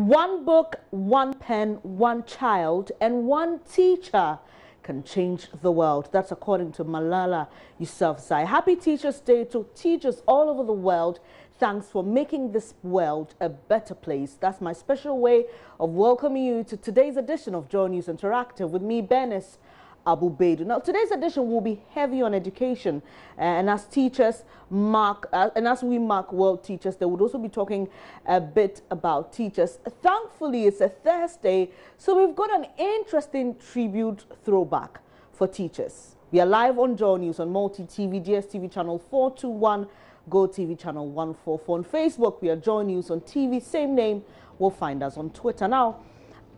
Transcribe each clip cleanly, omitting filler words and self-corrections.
One book, one pen, one child, and one teacher can change the world. That's according to Malala Yousafzai. Happy Teachers' Day to teachers all over the world. Thanks for making this world a better place. That's my special way of welcoming you to today's edition of Joy News Interactive with me, Benis Abu-Baidu. Now, today's edition will be heavy on education, and as teachers mark, as we mark World Teachers, they would also be talking a bit about teachers. Thankfully, it's a Thursday, so we've got an interesting tribute throwback for teachers. We are live on Joy News on Multi-TV, DSTV channel 421, Go TV channel 144. On Facebook, we are Joy News on TV, same name. We'll find us on Twitter. Now,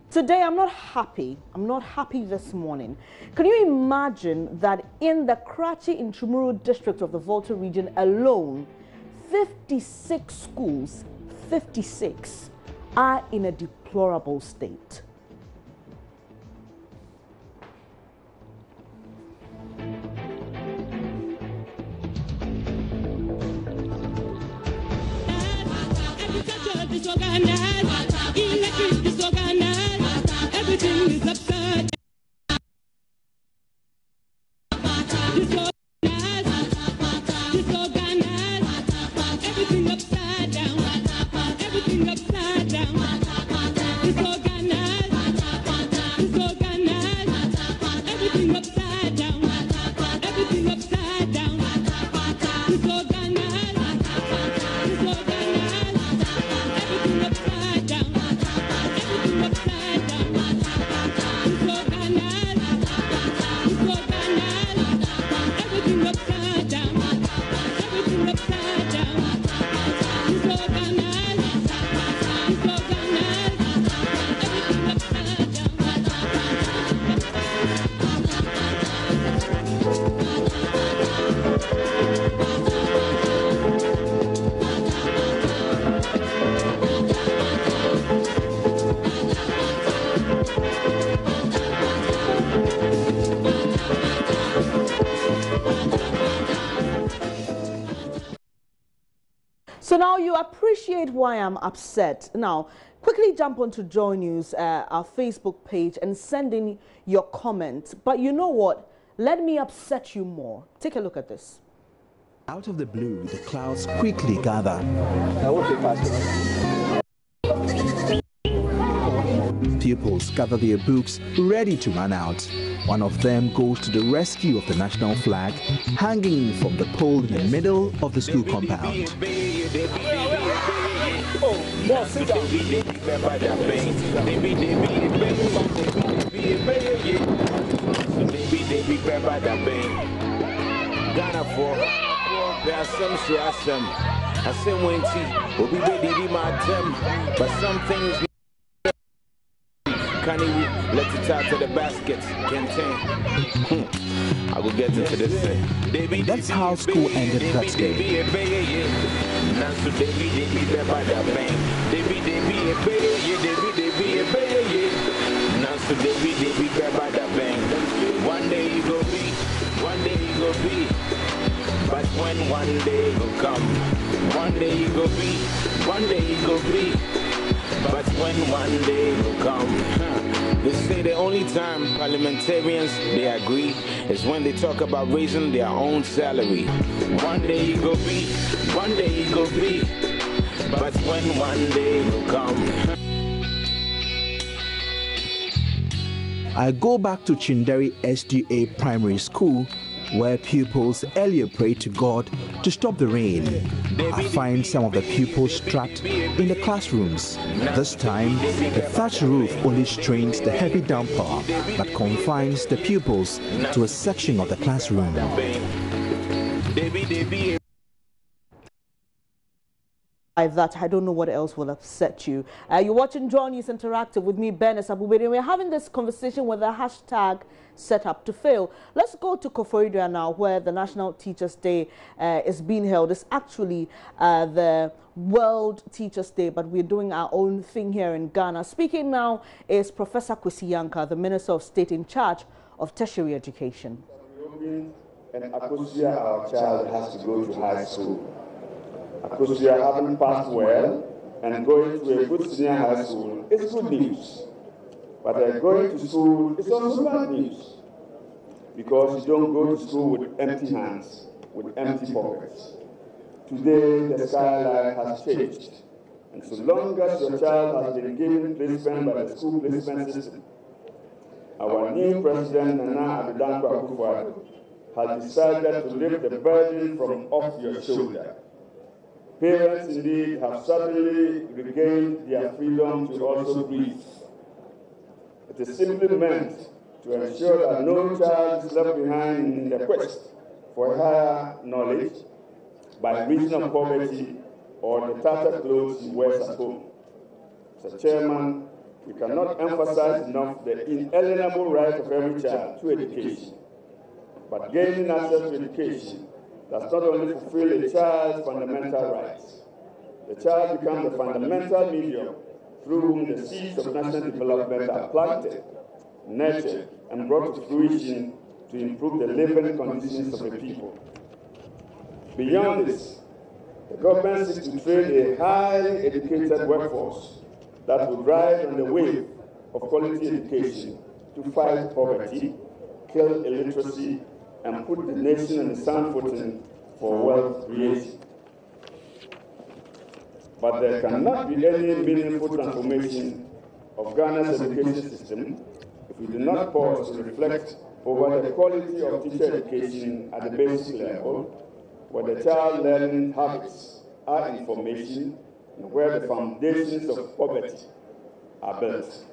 today, I'm not happy. I'm not happy this morning. Can you imagine that in the Krachi Nchumuru District of the Volta region alone, 56 schools, 56, are in a deplorable state? Everything is upside down. Disorganized. Everything upside down. Everything upside down. Disorganized. Everything upside down. Everything upside down. Disorganized. Everything upside down. Everything upside down. So now you appreciate why I'm upset. Now, quickly jump onto Joy News, our Facebook page, and send in your comment. But you know what? Let me upset you more. Take a look at this. Out of the blue, the clouds quickly gather. Pupils gather their books ready to run out. One of them goes to the rescue of the national flag hanging from the pole in the middle of the school compound. Can you let it out to the baskets? I will get into this. That's how school ended that day. One day you go be, one day you go be. But when one day will come, one day you go be, one day you go be. But when one day will come, they say the only time parliamentarians they agree is when they talk about raising their own salary. One day you go be, one day you go be. But when one day will come. I go back to Chinderi SDA Primary School, where pupils earlier prayed to God to stop the rain. I find some of the pupils trapped in the classrooms. This time, the thatch roof only strains the heavy downpour that confines the pupils to a section of the classroom. That I don't know what else will upset you. You're watching Joy News Interactive with me, Benis Abu-Baidu. We're having this conversation with the hashtag set up to fail. Let's go to Koforidua now, where the National Teachers' Day is being held. It's actually the World Teachers' Day, but we're doing our own thing here in Ghana. Speaking now is Professor Kwesi Yankah, the Minister of State in charge of tertiary education. And Akosia, our child, has to go to high school. Akosia, having passed well, and going to a good senior high school is good news. But going to school is also bad news, because you don't go to school with empty hands, with empty pockets. Today, the skyline has changed. And so long as your child has been given placement by the school placement system, our new president, Nana Adedankwa Akufo-Addo, has decided to lift the burden from off your shoulder. Parents indeed have suddenly regained their freedom to also breathe. It is simply meant to ensure that no child is left behind in the quest for higher knowledge by reason of poverty or the tattered clothes he wears at home. Mr. Chairman, we cannot emphasize enough the inalienable right of every child to education. But gaining access to education does not only fulfill a child's fundamental rights. The child becomes the fundamental medium through whom the seeds of national development are planted, nurtured, and brought to fruition to improve the living conditions of the people. Beyond this, the government seeks to train a highly educated workforce that will ride on the wave of quality education to fight poverty, kill illiteracy, and put the nation on a sound footing for wealth creation. But there cannot be any meaningful transformation of Ghana's education system if we do not pause to reflect over the quality of teacher education at the basic level, where the child learning habits are in formation and where the foundations of poverty are built.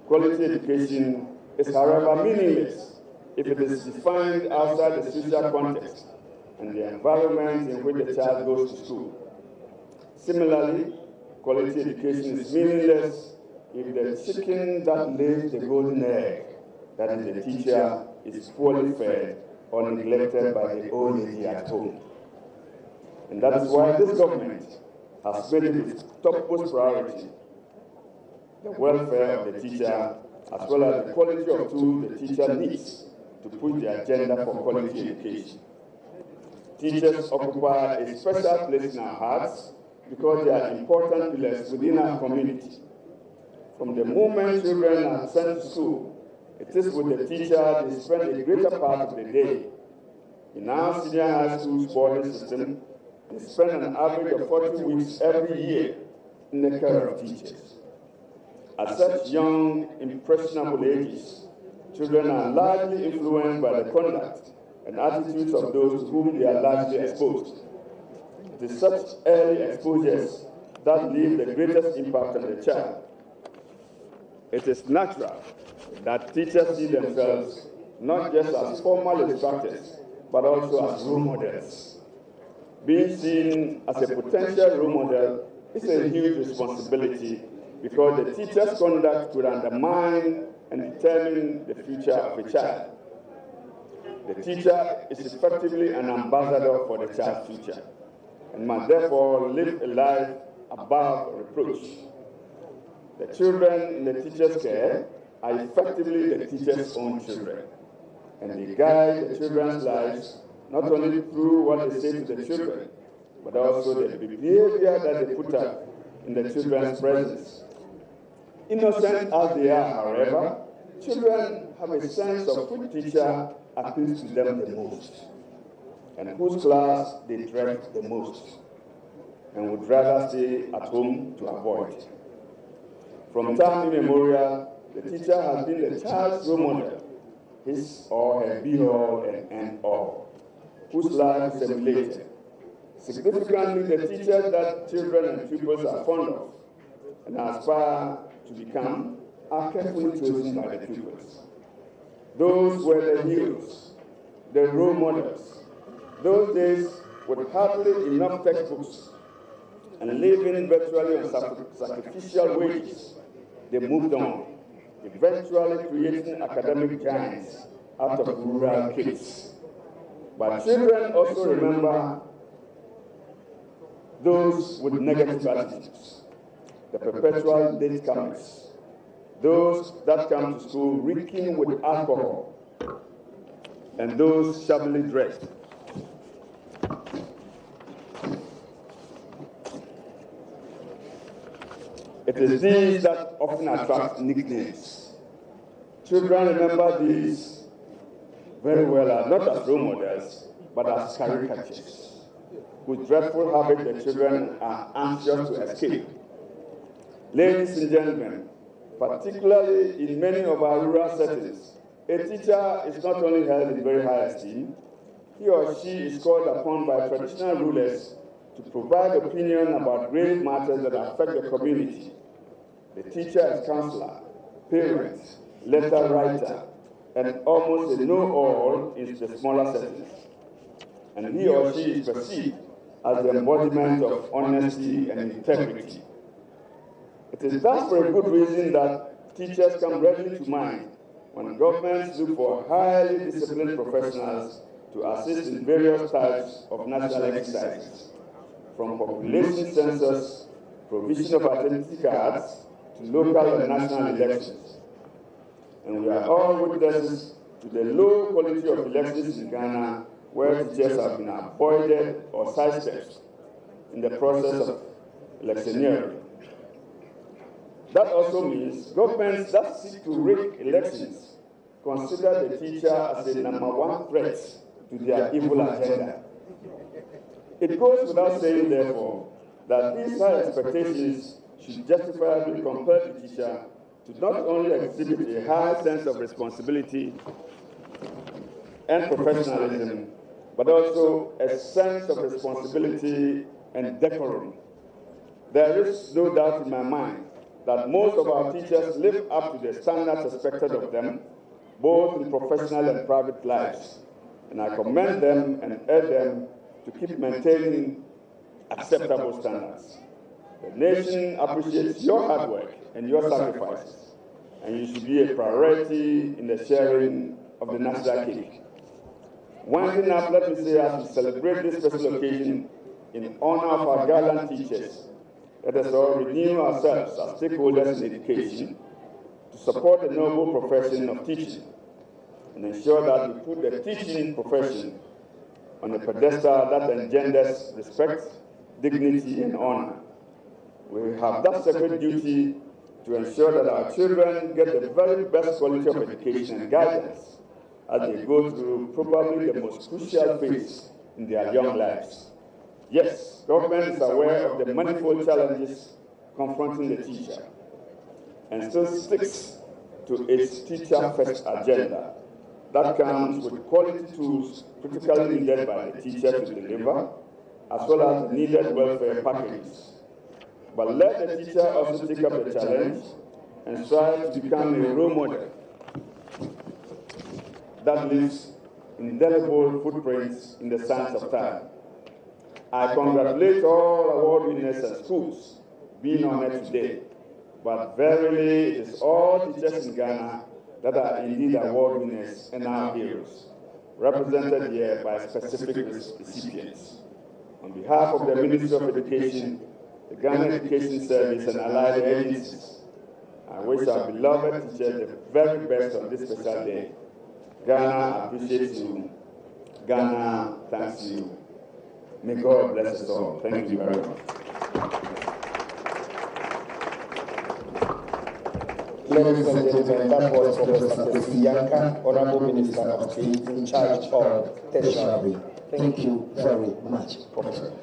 Quality education is, however, meaningless if it is defined outside the social context and the environment in which the child goes to school. Similarly, quality education is meaningless if the chicken that lays the golden egg, that is the teacher, is poorly fed or neglected by the old lady at home. And that is why this government has made it its topmost priority the welfare of the teacher, as well as the quality of tools the teacher needs to push the agenda for quality education. Teachers occupy a special place in our hearts because they are important pillars within our community. From the moment children are sent to school, it is with the teacher they spend a greater part of the day. In our senior high school boarding system, they spend an average of 40 weeks every year in the care of teachers. At such young, impressionable ages, children are largely influenced by the conduct and attitudes of those to whom they are largely exposed. It is such early exposures that leave the greatest impact on the child. It is natural that teachers see themselves not just as formal instructors, but also as role models. Being seen as a potential role model is a huge responsibility because the teacher's conduct could undermine and determine the future of a child. The teacher is effectively an ambassador for the child's future and must therefore live a life above reproach. The children in the teacher's care are effectively the teacher's own children, and they guide the children's lives not only through what they say to the children, but also the behavior that they put up in the children's presence. Innocent as they are, however, children have a sense of which teacher appeals to them the most, and whose class they dread the most, and would rather stay at home to avoid. From time immemorial, the teacher has been the child's role model, his or her be-all and end-all, whose life is emulated. Significantly, the teachers that children and pupils are fond of and aspire to become are carefully chosen by the pupils. Those were the heroes, the role models. Those days, with hardly enough textbooks and living virtually on sacrificial wages, they moved on, eventually creating academic giants out of rural kids. But children also remember those with negative attitudes, the perpetual latecomers, those that come to school reeking with alcohol, and those shabbily dressed. It is these that often attract nicknames. Children remember these very well, not as role models, but as caricatures, whose dreadful habit the children are anxious to escape. Ladies and gentlemen, particularly in many of our rural settings, a teacher is not only held in very high esteem, he or she is called upon by traditional rulers to provide opinion about grave matters that affect the community. The teacher is counselor, parent, letter writer, and almost a know-all in the smaller settings. And he or she is perceived as the embodiment of honesty and integrity. It is thus for a good reason that teachers come readily to mind when governments look for highly disciplined professionals to assist in various types of national exercises, from population census, provision of identity cards, to local and national elections. And we are all witnesses to the low quality of elections in Ghana, where teachers have been avoided or sidestepped in the process of electioneering. That also means governments that seek to rig elections consider the teacher as a #1 threat to their evil agenda. It goes without saying, therefore, that these high expectations should justifiably compel the teacher to not only exhibit a high sense of responsibility and professionalism, but also a sense of responsibility and decorum. There is no doubt in my mind that most of our teachers live up to the standards expected of them, both in professional and private lives. And I commend them and urge them to keep maintaining acceptable standards. The nation appreciates your hard work and your sacrifices, and you should be a priority in the sharing of the national cake. Winding up, let me say, as we celebrate this special occasion in honor of our gallant teachers, let us all renew ourselves as stakeholders in education to support the noble profession of teaching and ensure that we put the teaching profession on a pedestal that engenders respect, dignity, and honor. We have that sacred duty to ensure that our children get the very best quality of education and guidance as they go through probably the most crucial phase in their young lives. Yes, government is aware of the manifold challenges confronting the teacher and still sticks to its teacher-first agenda. That comes with quality tools critically needed by the teacher to deliver, as well as the needed welfare packages. But let the teacher also take up the challenge and strive to become a role model that leaves indelible footprints in the sands of time. I congratulate all award winners and schools being honored today, but verily it is all teachers in Ghana that are indeed award winners and our heroes, represented here by specific recipients. On behalf of the Ministry of Education, the Ghana Education Service, and allied agencies, I wish our beloved teachers the very best on this special day. Ghana appreciates you. Ghana thanks you. May God bless us all. Thank you very much. Ladies and gentlemen, that was Professor Krachi Nchumuru, Honorable Minister of State in charge of tertiary. Thank you very much, Professor.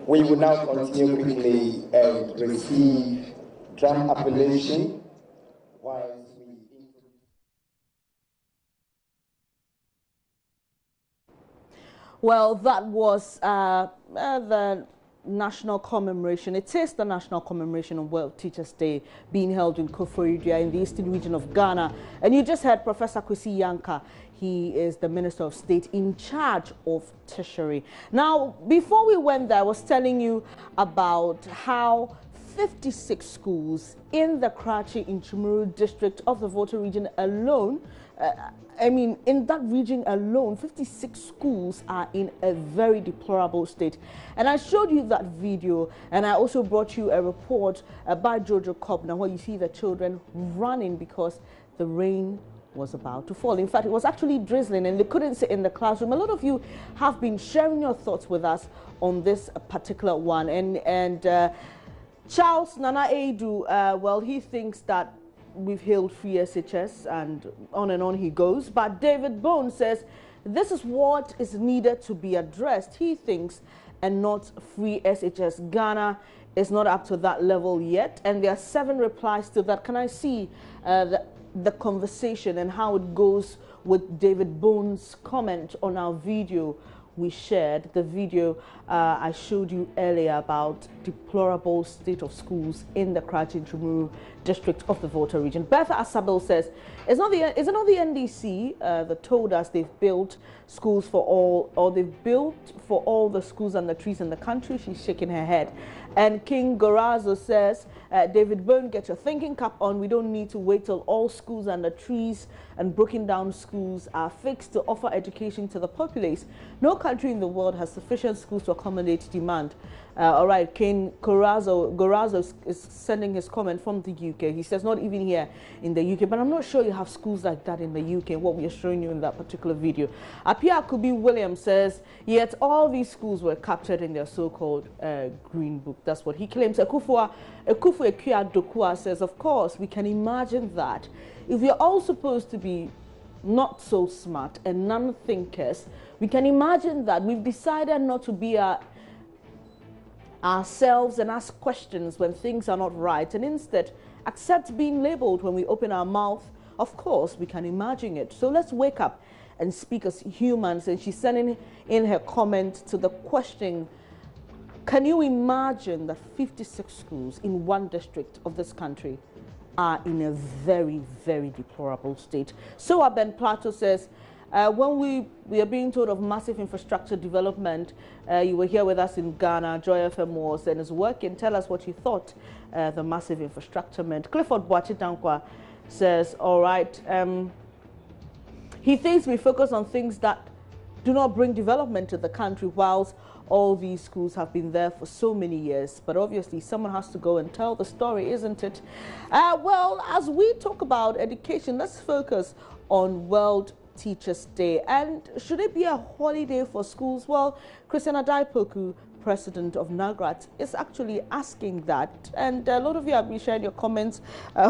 We will now continue quickly and receive drum appellation while we introduce. Well, that was the national commemoration. It is the national commemoration of World Teachers' Day being held in Koforidua in the eastern region of Ghana. And you just heard Professor Krachi Nchumuru. He is the Minister of State in charge of tertiary. Now, before we went there, I was telling you about how 56 schools in the Krachi Nchumuru District of the Volta region alone, in that region alone, 56 schools are in a very deplorable state. And I showed you that video, and I also brought you a report by Jojo Kobna, where you see the children running because the rain was about to fall. In fact, it was actually drizzling and they couldn't sit in the classroom. A lot of you have been sharing your thoughts with us on this particular one. And Charles Nana Edu, well, he thinks that we've hailed free SHS and on he goes. But David Bone says this is what is needed to be addressed, he thinks, and not free SHS. Ghana is not up to that level yet. And there are 7 replies to that. Can I see the conversation and how it goes with David Bone's comment on our video we shared, the video I showed you earlier about deplorable state of schools in the Krachi Nchumuru District of the Volta region. Bertha Asabel says, is it not the NDC that told us they've built schools for all, or they've built for all the schools and the trees in the country? She's shaking her head. And King Gorazo says, David Byrne, get your thinking cap on. We don't need to wait till all schools and the trees and broken down schools are fixed to offer education to the populace. No country in the world has sufficient schools to accommodate demand. All right, King Gorazo is sending his comment from the UK. He says, not even here in the UK, but I'm not sure you have schools like that in the UK, what we are showing you in that particular video. Apia Kubi Williams says, yet all these schools were captured in their so-called Green Book. That's what he claims. Ekufu Ekia Dokua says, of course, we can imagine that. If we're all supposed to be not so smart and non-thinkers, we can imagine that we've decided not to be ourselves and ask questions when things are not right, and instead accept being labeled when we open our mouth. Of course, we can imagine it. So let's wake up and speak as humans. And she's sending in her comment to the question, can you imagine that 56 schools in one district of this country are in a very, very deplorable state? So Ben Plato says, when we are being told of massive infrastructure development, you were here with us in Ghana, Joy FM was, and is working. Tell us what you thought the massive infrastructure meant. Clifford Boachitankwa says, all right, he thinks we focus on things that do not bring development to the country, whilst all these schools have been there for so many years. But obviously, someone has to go and tell the story, isn't it? Well, as we talk about education, let's focus on World Teachers' Day. And should it be a holiday for schools? Well, Christiana Daipoku, president of NAGRAT, is actually asking that. And a lot of you have been sharing your comments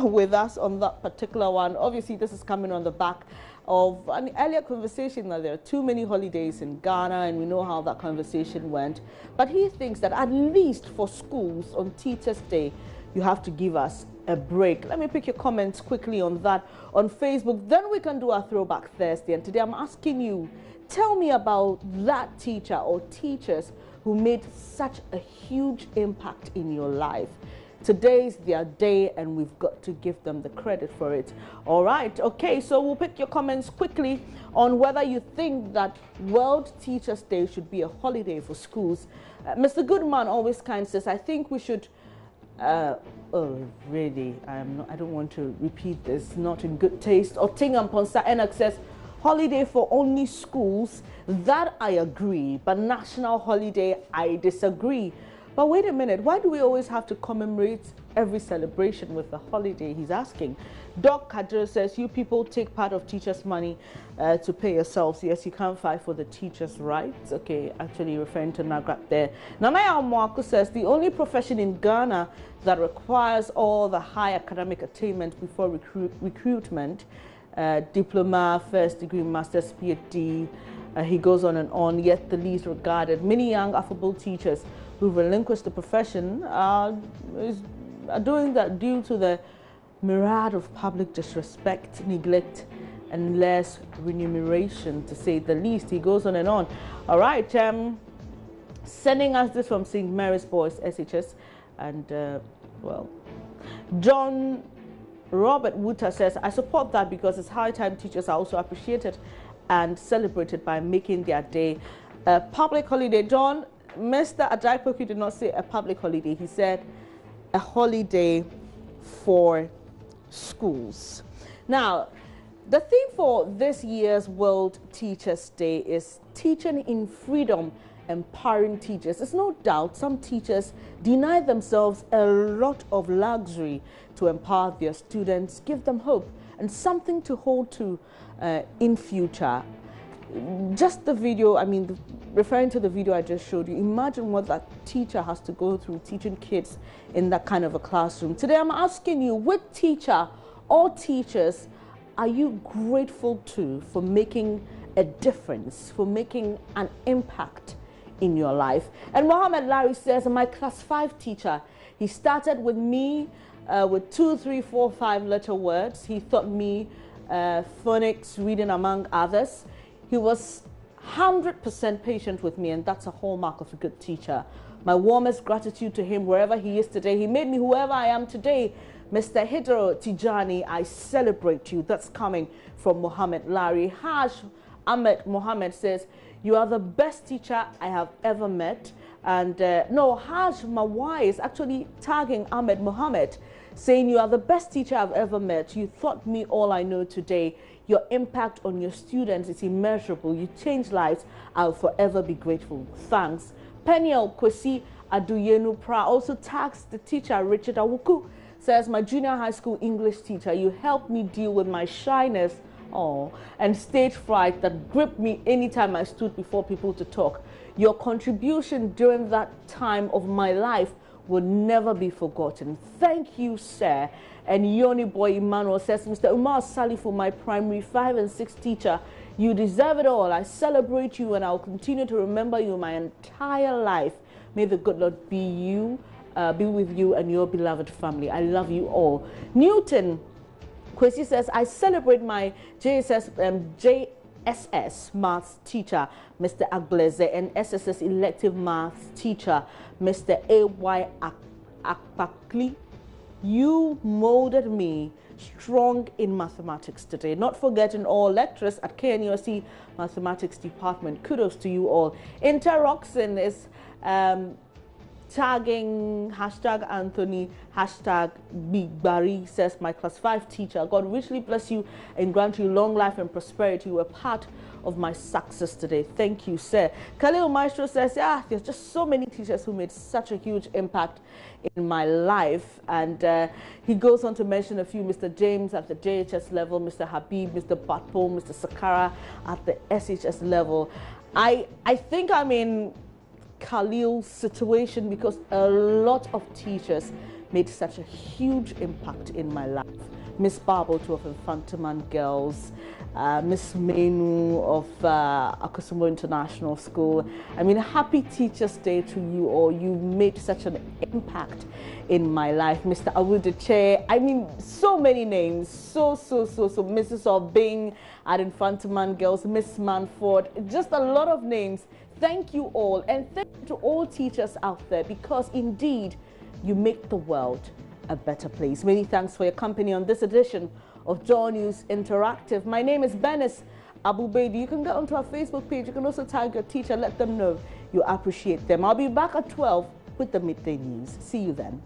with us on that particular one. Obviously, this is coming on the back of an earlier conversation that there are too many holidays in Ghana, and we know how that conversation went. But he thinks that at least for schools on Teachers' Day, you have to give us a break. Let me pick your comments quickly on that on Facebook. Then we can do our Throwback Thursday. And today I'm asking you, tell me about that teacher or teachers who made such a huge impact in your life. Today's their day, and we've got to give them the credit for it. All right, okay, so we'll pick your comments quickly on whether you think that World Teachers' Day should be a holiday for schools. Mr. Goodman always kind says, I think we should oh, really? I don't want to repeat this. Not in good taste. Or Tingam Ponsa Enoch says, holiday for only schools. That I agree. But national holiday, I disagree. But wait a minute. Why do we always have to commemorate every celebration with a holiday? He's asking. Doc Kadir says, you people take part of teachers' money to pay yourselves. Yes, you can't fight for the teachers' rights. Okay, actually referring to Nagrat there. Nanaya Omwaku says, the only profession in Ghana that requires all the high academic attainment before recruitment, diploma, first degree, master's, PhD, he goes on, yet the least regarded. Many young affable teachers who relinquished the profession are doing that due to the myriad of public disrespect, neglect, and less remuneration, to say the least. He goes on. All right, sending us this from St. Mary's Boys, SHS, and well, John Robert Wooter says, I support that because it's high time teachers are also appreciated and celebrated by making their day a public holiday. John, Mr. Adaipoku did not say a public holiday. He said a holiday for schools. Now, the theme for this year's World Teachers' Day is teaching in freedom, empowering teachers. There's no doubt some teachers deny themselves a lot of luxury to empower their students, give them hope, and something to hold to in future. Just the video, I mean, referring to the video I just showed you, imagine what that teacher has to go through teaching kids in that kind of a classroom. Today I'm asking you, which teacher or teachers are you grateful to for making a difference, for making an impact in your life? And Mohammed Larry says, my class 5 teacher, he started with me with 2, 3, 4, 5 letter words. He taught me phonics, reading, among others. He was 100% patient with me, and that's a hallmark of a good teacher. My warmest gratitude to him wherever he is today. He made me whoever I am today. Mr. Hidro Tijani, I celebrate you. That's coming from Mohammed Larry. Haj Ahmed Mohammed says, you are the best teacher I have ever met. And no, Haj Mawai is actually tagging Ahmed Mohammed, saying you are the best teacher I've ever met. You taught me all I know today. Your impact on your students is immeasurable. You changed lives. I'll forever be grateful. Thanks. Peniel Kwesi Aduyenu Pra also tags the teacher Richard Awuku, says, my junior high school English teacher, you helped me deal with my shyness and stage fright that gripped me anytime I stood before people to talk. Your contribution during that time of my life will never be forgotten. Thank you, sir. And Yoni Boy Emmanuel says, Mr. Umar Salifu, my primary 5 and 6 teacher, you deserve it all. I celebrate you and I'll continue to remember you my entire life. May the good Lord be with you and your beloved family. I love you all. Newton Kwesi says, I celebrate my JSS maths teacher, Mr. Agbleze, and SSS elective maths teacher, Mr. A.Y. Akpakli. You molded me strong in mathematics today. Not forgetting all lecturers at KNUST Mathematics Department. Kudos to you all. Interoxin is tagging hashtag Anthony, hashtag Big Barry, says, my class 5 teacher, God richly bless you and grant you long life and prosperity. You were part of my success today. Thank you, sir. Khalil Maestro says, there's just so many teachers who made such a huge impact in my life. And he goes on to mention a few, Mr. James at the JHS level, Mr. Habib, Mr. Batpo, Mr. Sakara at the SHS level. I think I'm in Khalil's situation because a lot of teachers made such a huge impact in my life. Miss Barbotu of Infantaman Girls, Miss Menu of Akusumo International School. I mean, happy Teachers Day to you all. You made such an impact in my life. Mr. Awudeche, I mean, so many names. So Mrs. Obing at Infantaman Girls, Miss Manford, just a lot of names. Thank you all, and thank you to all teachers out there, because indeed you make the world a better place. Many thanks for your company on this edition of Joy News Interactive. My name is Benis Abubaidi. You can get onto our Facebook page. You can also tag your teacher, let them know you appreciate them. I'll be back at 12 with the midday news. See you then.